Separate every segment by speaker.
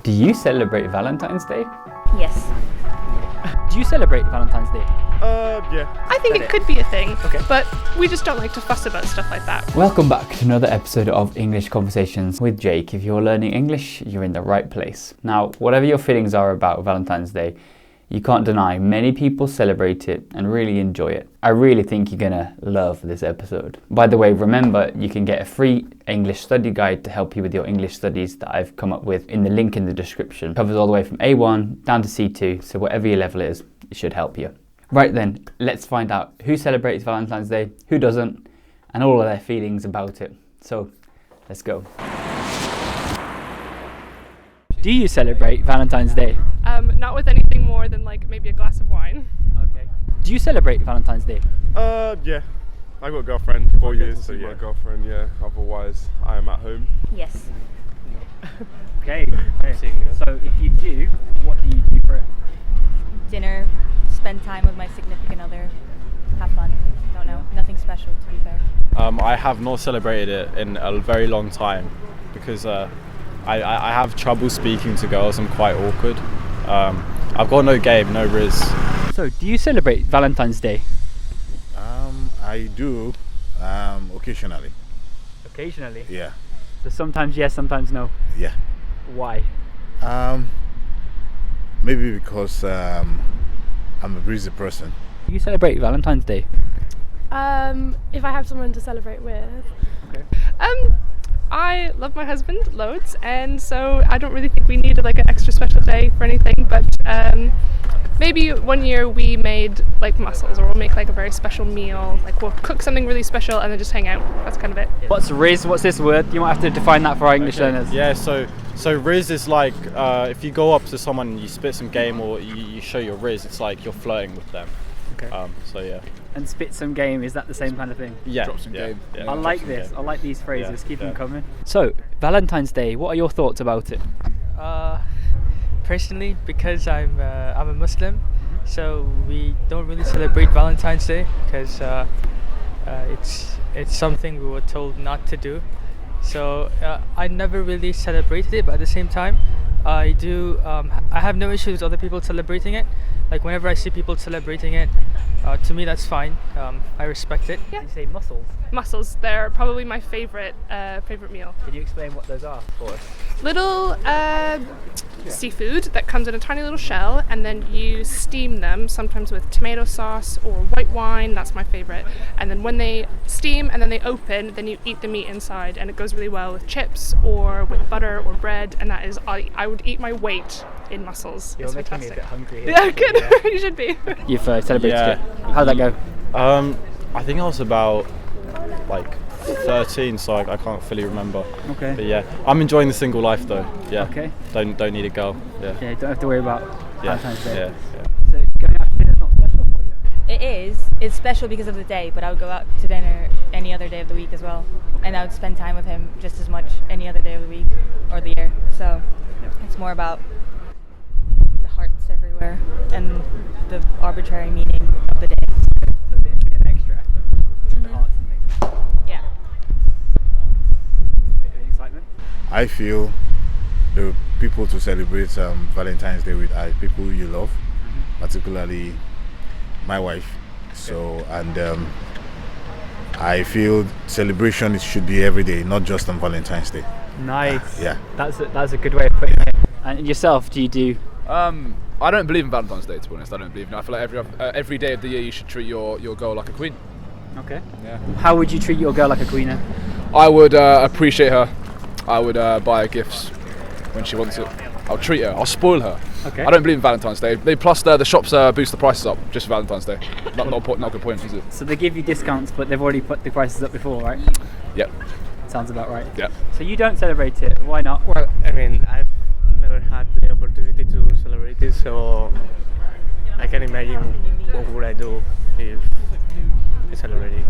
Speaker 1: Do you celebrate Valentine's Day?
Speaker 2: Yes.
Speaker 1: Do you celebrate Valentine's Day?
Speaker 3: Yeah.
Speaker 4: I think it could be a thing,
Speaker 1: Okay.
Speaker 4: but we just don't like to fuss about stuff like that.
Speaker 1: Welcome back to another episode of English Conversations with Jake. If you're learning English, you're in the right place. Now, whatever your feelings are about Valentine's Day, you can't deny many people celebrate it and really enjoy it. I really think you're gonna love this episode. By the way, remember you can get a free English study guide to help you with your English studies that I've come up with in the link in the description. It covers all the way from A1 down to C2, so whatever your level is, it should help you. Right then, let's find out who celebrates Valentine's Day, who doesn't, and all of their feelings about it. So, let's go. Do you celebrate Valentine's Day?
Speaker 4: Not with anything more than like maybe a glass of wine.
Speaker 1: Okay. Do you celebrate Valentine's Day?
Speaker 3: Yeah. I got a girlfriend, 4 years, so
Speaker 5: yeah.
Speaker 3: my girlfriend, yeah. Otherwise, I am at home.
Speaker 2: Yes.
Speaker 1: Okay. So if you do, what do you do for it?
Speaker 2: Dinner, spend time with my significant other, have fun. Don't know. Nothing special, to be fair.
Speaker 5: I have not celebrated it in a very long time because I have trouble speaking to girls. I'm quite awkward. I've got no game, no riz.
Speaker 1: So, do you celebrate Valentine's Day?
Speaker 6: I do, occasionally.
Speaker 1: Occasionally.
Speaker 6: Yeah,
Speaker 1: So sometimes yes, sometimes no.
Speaker 6: yeah.
Speaker 1: Why?
Speaker 6: Maybe because I'm a busy person.
Speaker 1: Do you celebrate Valentine's Day?
Speaker 4: If I have someone to celebrate with.
Speaker 1: Okay.
Speaker 4: I love my husband loads, and so I don't really think we need like an extra special day for anything, but maybe one year we made like mussels, or we'll make like a very special meal, like we'll cook something really special and then just hang out. That's kind of it.
Speaker 1: What's riz? What's this word? You might have to define that for our English learners.
Speaker 5: Yeah, so riz is like if you go up to someone and you spit some game or you show your riz, it's like you're flirting with them.
Speaker 1: Okay.
Speaker 5: So yeah.
Speaker 1: And spit some game, is that the same kind of thing?
Speaker 5: Yeah.
Speaker 3: Drop some
Speaker 5: yeah,
Speaker 3: game.
Speaker 5: yeah,
Speaker 1: I
Speaker 5: drop
Speaker 1: like
Speaker 5: some
Speaker 1: this.
Speaker 5: game.
Speaker 1: I like these phrases.
Speaker 5: Yeah,
Speaker 1: Keep them
Speaker 5: yeah.
Speaker 1: coming. So, Valentine's Day, what are your thoughts about it?
Speaker 7: Personally, because I'm a Muslim, so we don't really celebrate Valentine's Day because it's something we were told not to do. So I never really celebrated it, but at the same time, I do. I have no issues with other people celebrating it. Like whenever I see people celebrating it, to me that's fine. I respect it.
Speaker 4: Yeah.
Speaker 1: Did you say mussels?
Speaker 4: Mussels, they're probably my favorite meal.
Speaker 1: Can you explain what those are for us?
Speaker 4: Little seafood that comes in a tiny little shell, and then you steam them, sometimes with tomato sauce or white wine. That's my favorite. And then when they steam and then they open, then you eat the meat inside, and it goes really well with chips or with butter or bread. And that is, I would eat my weight in mussels.
Speaker 1: You're
Speaker 4: It's
Speaker 1: making me a
Speaker 4: fantastic.
Speaker 1: bit hungry here.
Speaker 4: Yeah, good. You should be.
Speaker 1: You've celebrated
Speaker 5: Yeah.
Speaker 1: it. How'd that go?
Speaker 5: I think I was about like 13, so I can't fully remember.
Speaker 1: Okay.
Speaker 5: But yeah, I'm enjoying the single life though. Yeah.
Speaker 1: Okay.
Speaker 5: Don't need a girl. Yeah.
Speaker 1: Yeah, don't have to worry about
Speaker 5: Yeah.
Speaker 1: Valentine's Day.
Speaker 5: Yeah.
Speaker 1: So, going out to dinner is not special for you?
Speaker 2: It is. It's special because of the day, but I would go out to dinner any other day of the week as well. And I would spend time with him just as much any other day of the week or the year. So it's more about the hearts everywhere and the arbitrary meaning of the day.
Speaker 1: So a bit of extra effort. The hearts and things.
Speaker 2: Yeah.
Speaker 1: Bit of excitement.
Speaker 6: I feel the people to celebrate Valentine's Day with are people you love, particularly my wife. So, and I feel celebration should be every day, not just on Valentine's Day.
Speaker 1: Nice.
Speaker 6: Yeah.
Speaker 1: That's a good way of putting it. And yourself, do you do?
Speaker 3: I don't believe in Valentine's Day, to be honest. I don't believe in it. I feel like every day of the year you should treat your girl like a queen.
Speaker 1: Okay.
Speaker 3: Yeah.
Speaker 1: How would you treat your girl like a queen then?
Speaker 3: I would appreciate her. I would buy her gifts when she wants it. I'll treat her. I'll spoil her.
Speaker 1: Okay.
Speaker 3: I don't believe in Valentine's Day. Plus, the shops boost the prices up just for Valentine's Day. Not a good point, is it?
Speaker 1: So they give you discounts, but they've already put the prices up before, right?
Speaker 3: Yep.
Speaker 1: Sounds about right.
Speaker 3: Yep.
Speaker 1: So you don't celebrate it. Why not?
Speaker 7: Well, I mean, I've never had the opportunity to celebrate it, so I can imagine what would I do if I celebrated.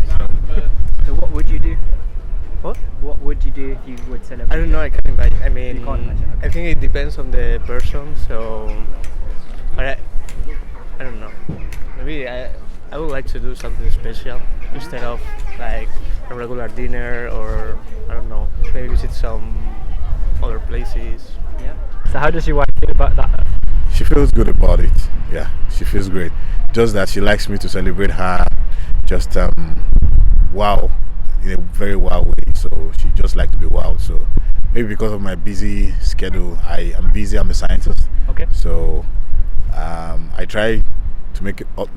Speaker 1: So what would you do?
Speaker 7: What?
Speaker 1: What would you do if you would celebrate?
Speaker 7: I don't know. I can't imagine. I mean,
Speaker 1: You can't imagine, okay.
Speaker 7: I think it depends on the person. So, I don't know. Maybe I would like to do something special instead of like a regular dinner, or I don't know. Maybe visit some other places.
Speaker 1: Yeah. So how does your wife feel about that?
Speaker 6: She feels good about it. Yeah, she feels great. Just that she likes me to celebrate her. Just wow, in a very wow way. So she just like to be wowed. So maybe because of my busy schedule, I'm busy. I'm a scientist.
Speaker 1: Okay.
Speaker 6: So I try to make it up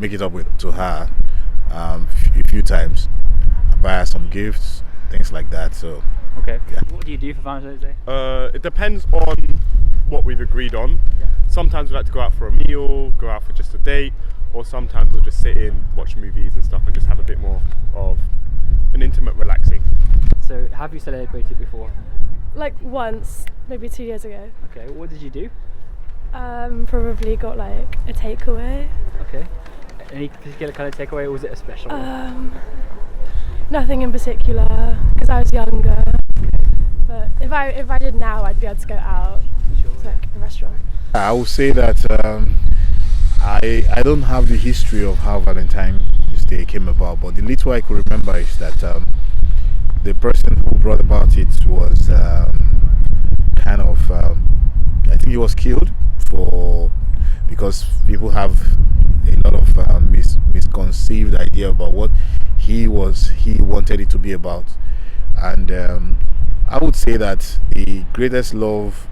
Speaker 6: to her a few times. I buy her some gifts, things like that. So
Speaker 1: Okay.
Speaker 6: Yeah.
Speaker 1: What do you do for Valentine's Day?
Speaker 8: It depends on what we've agreed on.
Speaker 1: Yeah.
Speaker 8: Sometimes we like to go out for a meal, go out for just a date, or sometimes we'll just sit in, watch movies and stuff, and just have a bit more of an intimate, relaxing.
Speaker 1: So have you celebrated before?
Speaker 9: Like once, maybe 2 years ago.
Speaker 1: Okay. What did you do?
Speaker 9: Probably got like a takeaway.
Speaker 1: Okay. Any particular kind of takeaway, or was it a special one?
Speaker 9: Nothing in particular, because I was younger. But if I did now, I'd be able to go out to like a restaurant.
Speaker 6: I would say that I don't have the history of how Valentine's Day came about, but the little I could remember is that the person who brought about it was kind of I think he was killed because people have a lot of misconceived idea about what he wanted it to be about. And I would say that the greatest love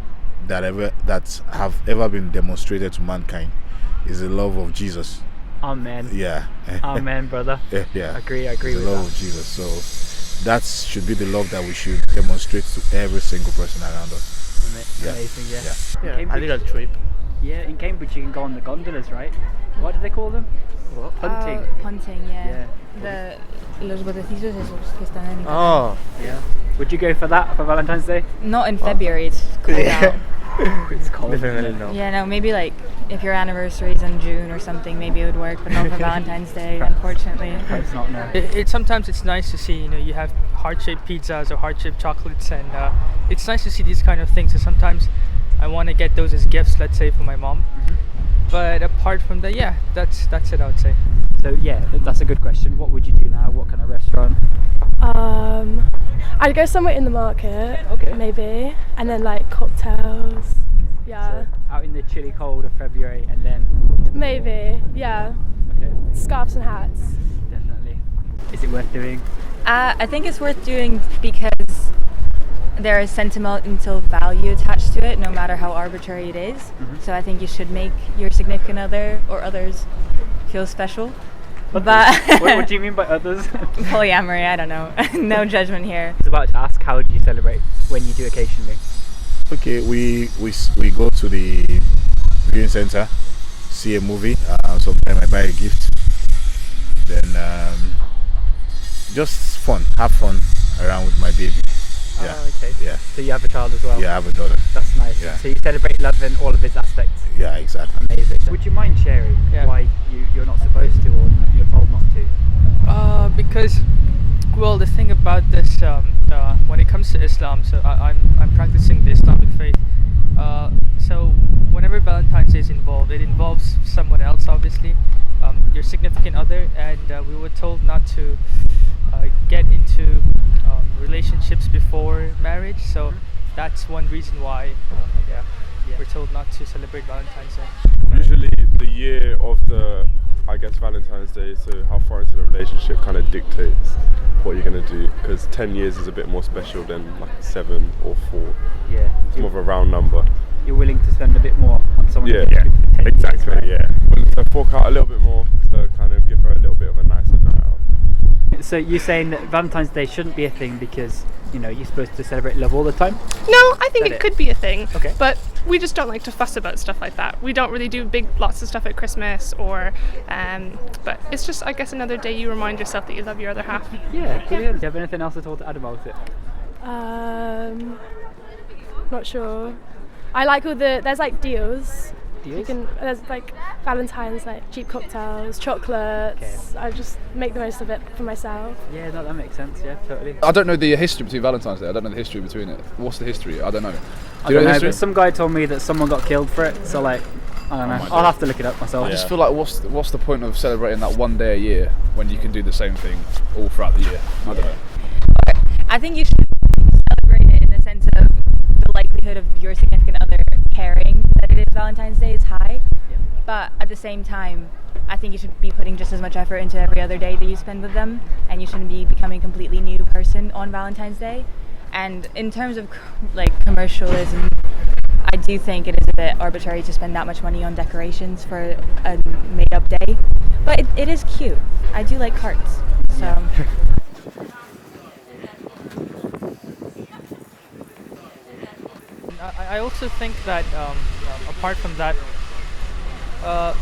Speaker 6: that have ever been demonstrated to mankind is the love of Jesus.
Speaker 1: Amen.
Speaker 6: Yeah.
Speaker 1: Amen, brother.
Speaker 6: Yeah.
Speaker 1: Agree
Speaker 6: the
Speaker 1: with
Speaker 6: love
Speaker 1: that.
Speaker 6: of Jesus. So that should be the love that we should demonstrate to every single person around us.
Speaker 1: Amazing, yeah.
Speaker 6: Yeah.
Speaker 1: In Cambridge,
Speaker 10: I did a trip.
Speaker 1: yeah, in Cambridge you can go on the gondolas, right? What do they call them?
Speaker 10: What?
Speaker 1: Punting.
Speaker 2: Punting, yeah. Los botecitos esos que están en
Speaker 10: Oh,
Speaker 1: Yeah. Would you go for that for Valentine's Day?
Speaker 2: Not in February, it's cold out.
Speaker 1: It's cold.
Speaker 10: definitely no.
Speaker 2: Yeah, no, maybe like if your anniversary is in June or something, maybe it would work, but not for Valentine's Day, unfortunately.
Speaker 1: It's not no.
Speaker 7: Sometimes it's nice to see, you have heart-shaped pizzas or heart-shaped chocolates, and it's nice to see these kind of things. So sometimes I want to get those as gifts, let's say for my mom. But apart from that, yeah, that's it, I would say.
Speaker 1: So yeah, that's a good question. What would you do now? What kind of restaurant?
Speaker 9: I'd go somewhere in the market,
Speaker 1: Okay.
Speaker 9: maybe, and then like cocktails. Yeah,
Speaker 1: So out in the chilly cold of February, and then
Speaker 9: maybe. Yeah,
Speaker 1: okay,
Speaker 9: scarves and hats.
Speaker 1: definitely. Is it worth doing?
Speaker 2: I think it's worth doing because there is sentimental value attached to it, no matter how arbitrary it is. So I think you should make your significant other or others feel special. But
Speaker 1: what do you mean by others?
Speaker 2: polyamory, I don't know. No judgment here.
Speaker 1: I was about to ask, how do you celebrate when you do occasionally?
Speaker 6: Okay, we go to the viewing center, see a movie. Sometimes I buy a gift. Then just have fun around with my baby. Yeah.
Speaker 1: Oh, okay.
Speaker 6: Yeah.
Speaker 1: So you have a child as well?
Speaker 6: Yeah, I have a daughter.
Speaker 1: That's nice.
Speaker 6: Yeah.
Speaker 1: So you celebrate love in all of its aspects.
Speaker 6: Yeah, exactly.
Speaker 1: Amazing. Would you mind sharing why you're not supposed to, or you're told not to?
Speaker 7: Because, well, the thing about this, when it comes to Islam, so I'm practicing the Islamic faith. So whenever Valentine's Day is involved, it involves someone else, obviously, your significant other, and we were told not to get into relationships before marriage. So that's one reason why we're told not to celebrate Valentine's Day.
Speaker 8: Usually the year of the, I guess, Valentine's Day, so how far into the relationship kind of dictates what you're going to do, because 10 years is a bit more special than like 7 or 4.
Speaker 1: Yeah.
Speaker 8: It's more of a round number.
Speaker 1: You're willing to spend a bit more on someone.
Speaker 8: Yeah,
Speaker 1: who's been with 10 years,
Speaker 8: exactly,
Speaker 1: right?
Speaker 8: yeah. Willing to fork out a little bit more to kind of give her a little bit of a nicer night out.
Speaker 1: So you're saying that Valentine's Day shouldn't be a thing because, you're supposed to celebrate love all the time?
Speaker 4: No, I think
Speaker 1: That
Speaker 4: it
Speaker 1: it?
Speaker 4: could be a thing.
Speaker 1: Okay.
Speaker 4: But we just don't like to fuss about stuff like that. We don't really do lots of stuff at Christmas or, but it's just, I guess, another day you remind yourself that you love your other half.
Speaker 1: Yeah, brilliant. Do you have anything else at all to add about it?
Speaker 9: Not sure. I like there's like deals.
Speaker 1: Deals?
Speaker 9: There's like Valentine's, like cheap cocktails, chocolates. I just make the most of it for myself.
Speaker 1: Yeah, no, that makes sense. Yeah, totally.
Speaker 3: I don't know the history between Valentine's Day. I don't know the history between it. What's the history? I don't know.
Speaker 1: I don't know, but some guy told me that someone got killed for it, so like, I don't know. I'll have to look it up myself.
Speaker 3: I just feel like what's the point of celebrating that one day a year when you can do the same thing all throughout the year? I don't know.
Speaker 2: I think you should celebrate it in the sense of the likelihood of your significant other caring But at the same time, I think you should be putting just as much effort into every other day that you spend with them, and you shouldn't be becoming a completely new person on Valentine's Day. And in terms of like commercialism, I do think it is a bit arbitrary to spend that much money on decorations for a made-up day. But it is cute. I do like hearts, so.
Speaker 7: I also think that apart from that,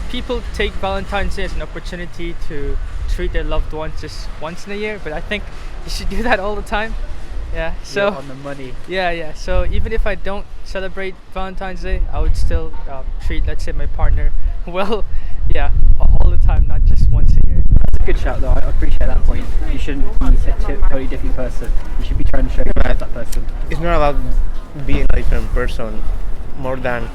Speaker 7: people take Valentine's Day as an opportunity to treat their loved ones just once in a year, but I think you should do that all the time. Yeah. So
Speaker 10: on the money.
Speaker 7: Yeah. So even if I don't celebrate Valentine's Day, I would still treat, let's say, my partner well. Yeah, all the time, not just once a year.
Speaker 10: That's a good shout, though. I appreciate that point. You shouldn't be a totally different person. You should be trying to show you love that person.
Speaker 11: It's not about being a different person, more than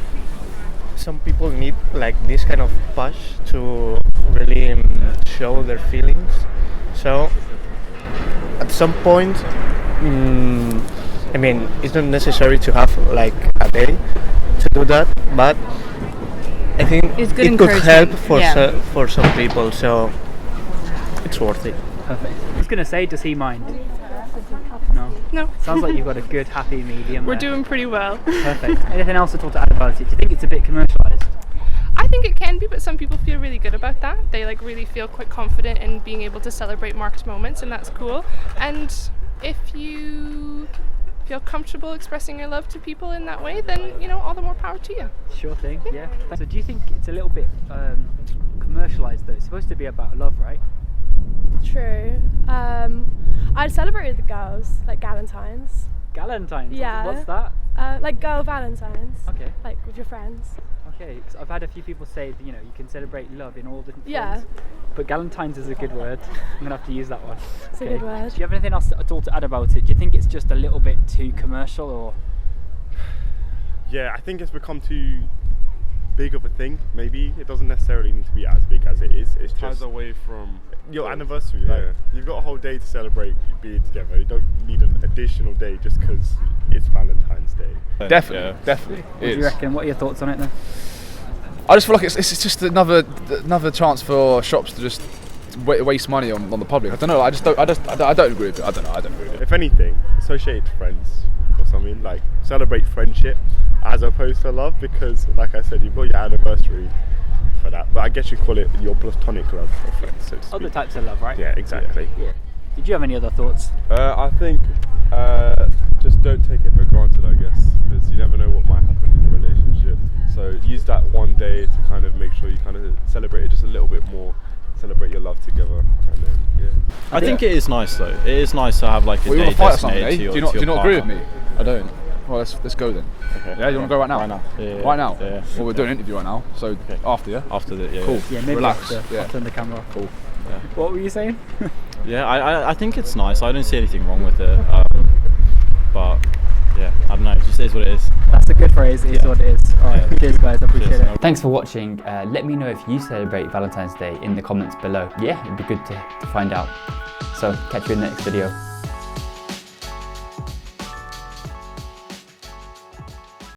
Speaker 11: some people need like this kind of push to really show their feelings. So at some point, I mean, it's not necessary to have like a day to do that, but I think it could help for some people, so it's worth it.
Speaker 10: Perfect. I was going to say, does he mind?
Speaker 4: No.
Speaker 10: Sounds like you've got a good, happy medium.
Speaker 4: We're
Speaker 10: there.
Speaker 4: doing pretty well.
Speaker 10: Perfect. Anything else at all to add about it? Do you think it's a bit commercialised?
Speaker 4: I think it can be, but some people feel really good about that. They like really feel quite confident in being able to celebrate marked moments, and that's cool. And if you feel comfortable expressing your love to people in that way, then, you know, all the more power to you.
Speaker 10: Sure thing, yeah. So do you think it's a little bit commercialised though? It's supposed to be about love, right?
Speaker 9: True. I'd celebrate with the girls, like Valentines.
Speaker 10: Galentine's?
Speaker 9: Yeah.
Speaker 10: What's that?
Speaker 9: Like girl Valentines.
Speaker 10: Okay.
Speaker 9: Like with your friends.
Speaker 10: Okay, because I've had a few people say that, you know, you can celebrate love in all different
Speaker 9: Yeah.
Speaker 10: forms. But Galentine's is a good word. I'm going to have to use that one.
Speaker 9: It's a good word.
Speaker 10: Do you have anything else at all to add about it? Do you think it's just a little bit too commercial, or?
Speaker 8: Yeah, I think it's become too big of a thing. Maybe it doesn't necessarily need to be as big as it is. It's just
Speaker 5: away from
Speaker 8: your anniversary. Like, you've got a whole day to celebrate being together. You don't need an additional day just because it's Valentine's Day.
Speaker 3: Definitely.
Speaker 10: What do you reckon? What are your thoughts on it then?
Speaker 3: I just feel like it's just another chance for shops to just waste money on the public. I don't know. I don't agree with it. I don't agree with it.
Speaker 8: If anything, associate friends or something, like celebrate friendship as opposed to love, because like I said, you've got your anniversary for that, but I guess you call it your platonic love for friends, so to speak.
Speaker 10: Other types of love, right?
Speaker 8: Yeah, exactly.
Speaker 10: Yeah. Did you have any other thoughts?
Speaker 8: I think just don't take it for granted, I guess, because you never know what might happen in a relationship. So use that one day to kind of make sure you kind of celebrate it just a little bit more, celebrate your love together, and then
Speaker 5: I think it is nice though. It is nice to have like a day designated to your
Speaker 3: Do you not agree with me?
Speaker 5: I don't.
Speaker 3: Well, let's go then.
Speaker 5: Okay.
Speaker 3: Yeah, you want to go right now?
Speaker 5: Right now. Yeah.
Speaker 3: Right now.
Speaker 5: Yeah.
Speaker 3: Well, we're doing an interview right now, so after, yeah.
Speaker 5: After the
Speaker 3: Cool.
Speaker 10: Yeah, maybe
Speaker 3: Relax.
Speaker 10: I'll turn the camera off.
Speaker 3: Cool.
Speaker 5: Yeah.
Speaker 10: What were you saying?
Speaker 5: Yeah, I think it's nice. I don't see anything wrong with it. But yeah, I don't know. It just is what it is.
Speaker 10: That's a good phrase. It is what it is. All right. Cheers, guys. I appreciate it.
Speaker 1: Thanks for watching. Let me know if you celebrate Valentine's Day in the comments below. Yeah, it'd be good to find out. So catch you in the next video.